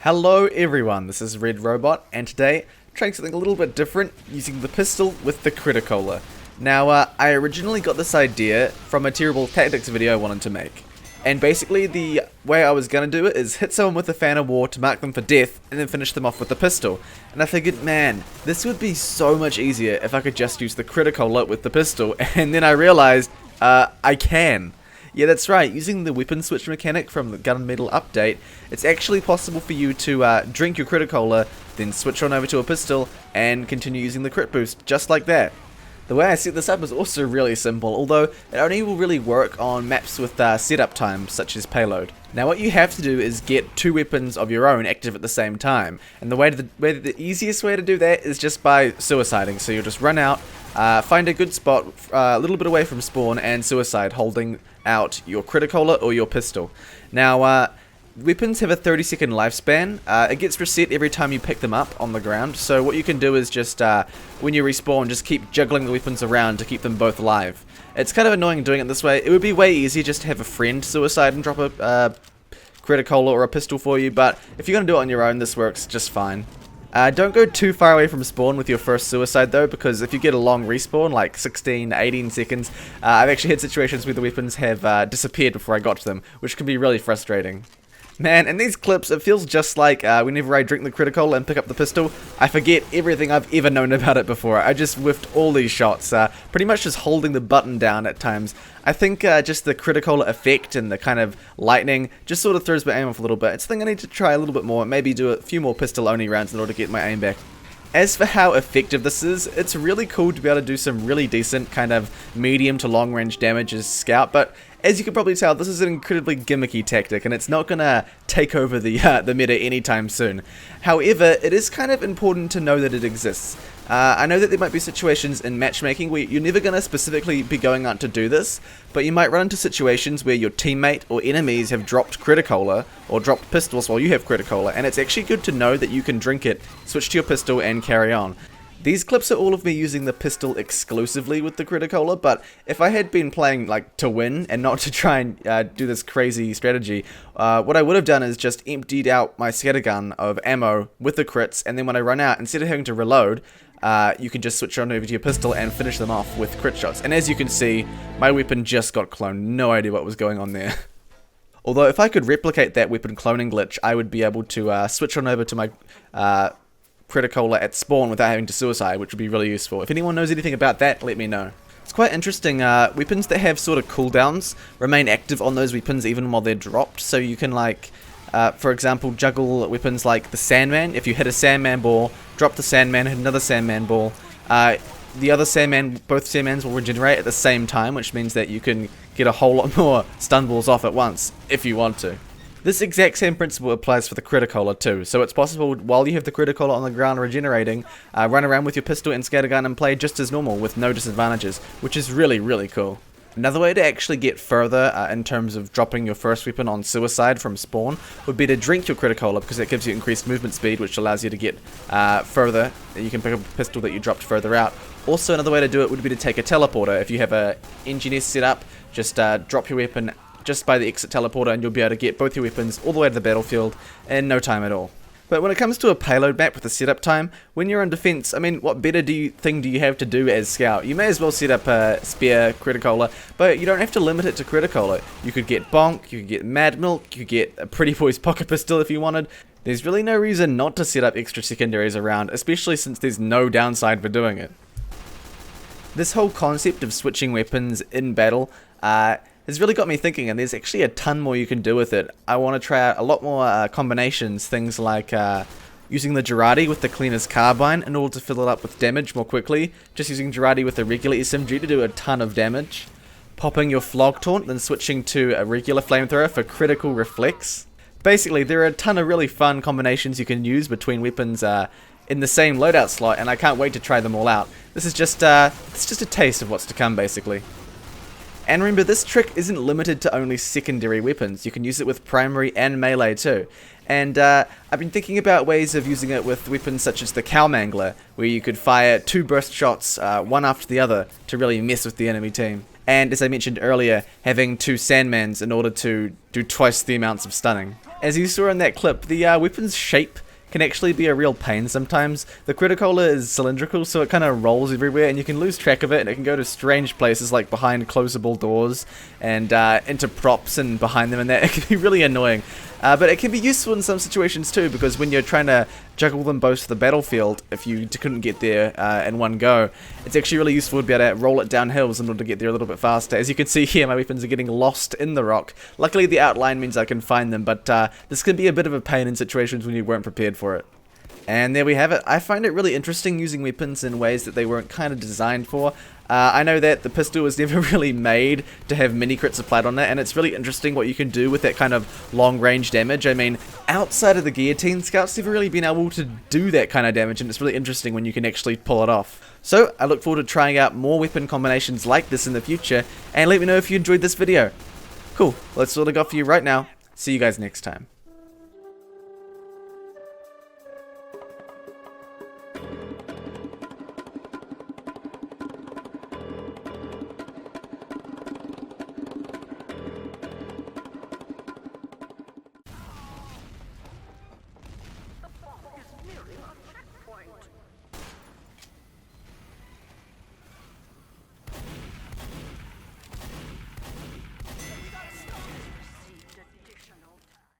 Hello everyone, this is Red Robot, and today I'm trying something a little bit different using the pistol with the Criticola. Now, I originally got this idea from a terrible tactics video I wanted to make. And basically the way I was going to do it is hit someone with a fan of war to mark them for death, and then finish them off with the pistol. And I figured, man, this would be so much easier if I could just use the Criticola with the pistol, and then I realized, I can. Yeah, that's right, using the weapon switch mechanic from the Gunmetal update, it's actually possible for you to drink your Criticola, then switch on over to a pistol, and continue using the crit boost, just like that. The way I set this up is also really simple, although it only will really work on maps with setup times, such as payload. Now what you have to do is get two weapons of your own active at the same time, and the easiest way to do that is just by suiciding. So you'll just run out, find a good spot a little bit away from spawn, and suicide, holding out your Criticola or your pistol. Now, weapons have a 30-second lifespan. It gets reset every time you pick them up on the ground, so what you can do is just, when you respawn, just keep juggling the weapons around to keep them both alive. It's kind of annoying doing it this way. It would be way easier just to have a friend suicide and drop a Criticola or a pistol for you, but if you're going to do it on your own, this works just fine. Don't go too far away from spawn with your first suicide though, because if you get a long respawn, like 16, 18 seconds, I've actually had situations where the weapons have disappeared before I got to them, which can be really frustrating. Man, in these clips, it feels just like whenever I drink the Criticola and pick up the pistol, I forget everything I've ever known about it before. I just whiffed all these shots, pretty much just holding the button down at times. I think just the Criticola effect and the kind of lightning just sort of throws my aim off a little bit. It's something I need to try a little bit more, maybe do a few more pistol-only rounds in order to get my aim back. As for how effective this is, it's really cool to be able to do some really decent kind of medium to long range damage as Scout, but as you can probably tell, this is an incredibly gimmicky tactic and it's not gonna take over the meta anytime soon. However, it is kind of important to know that it exists. I know that there might be situations in matchmaking where you're never going to specifically be going out to do this, but you might run into situations where your teammate or enemies have dropped Criticola or dropped pistols while you have Criticola, and it's actually good to know that you can drink it, switch to your pistol, and carry on. These clips are all of me using the pistol exclusively with the Criticola, but if I had been playing like to win and not to try and do this crazy strategy, what I would have done is just emptied out my scattergun of ammo with the crits, and then when I run out, instead of having to reload, you can just switch on over to your pistol and finish them off with crit shots. And as you can see, my weapon just got cloned. No idea what was going on there. Although if I could replicate that weapon cloning glitch, I would be able to switch on over to my Criticola at spawn without having to suicide, which would be really useful. If anyone knows anything about that, let me know. It's quite interesting. Weapons that have sort of cooldowns remain active on those weapons even while they're dropped, so you can like for example, juggle weapons like the Sandman. If you hit a Sandman ball, drop the Sandman, hit another Sandman ball, the other Sandman, both Sandmans will regenerate at the same time, which means that you can get a whole lot more stun balls off at once, if you want to. This exact same principle applies for the Criticola too, so it's possible while you have the Criticola on the ground regenerating, run around with your pistol and scattergun and play just as normal with no disadvantages, which is really, really cool. Another way to actually get further in terms of dropping your first weapon on suicide from spawn would be to drink your Criticola, because it gives you increased movement speed, which allows you to get further. You can pick up a pistol that you dropped further out. Also, another way to do it would be to take a teleporter. If you have a engineer set up, just drop your weapon just by the exit teleporter and you'll be able to get both your weapons all the way to the battlefield in no time at all. But when it comes to a payload map with a setup time, when you're on defense, I mean, what better thing do you have to do as Scout? You may as well set up a Spear Criticola, but you don't have to limit it to Criticola. You could get Bonk, you could get Mad Milk, you could get a Pretty Boy's Pocket Pistol if you wanted. There's really no reason not to set up extra secondaries around, especially since there's no downside for doing it. This whole concept of switching weapons in battle has really got me thinking, and there's actually a ton more you can do with it. I want to try out a lot more combinations, things like using the Girardi with the Cleaner's Carbine in order to fill it up with damage more quickly, just using Girardi with a regular SMG to do a ton of damage, popping your Flog Taunt, then switching to a regular Flamethrower for critical reflex. Basically, there are a ton of really fun combinations you can use between weapons in the same loadout slot, and I can't wait to try them all out. This is just a taste of what's to come, basically. And remember, this trick isn't limited to only secondary weapons. You can use it with primary and melee too. And I've been thinking about ways of using it with weapons such as the Cowmangler, where you could fire two burst shots, one after the other, to really mess with the enemy team. and as I mentioned earlier, having 2 Sandmans in order to do twice the amounts of stunning. As you saw in that clip, the weapon's shape can actually be a real pain sometimes. The Criticola is cylindrical, so it kind of rolls everywhere, and you can lose track of it, and it can go to strange places like behind closable doors and into props and behind them, and that it can be really annoying. But it can be useful in some situations too, because when you're trying to juggle them both to the battlefield, if you couldn't get there in one go, it's actually really useful to be able to roll it down hills in order to get there a little bit faster. As you can see here, my weapons are getting lost in the rock. Luckily the outline means I can find them, but this can be a bit of a pain in situations when you weren't prepared for it. And there we have it. I find it really interesting using weapons in ways that they weren't kind of designed for. I know that the pistol was never really made to have mini crits applied on it, and it's really interesting what you can do with that kind of long range damage. I mean, outside of the guillotine, Scout's never really been able to do that kind of damage, and it's really interesting when you can actually pull it off. So, I look forward to trying out more weapon combinations like this in the future, and let me know if you enjoyed this video. Cool, well, that's all I got for you right now. See you guys next time.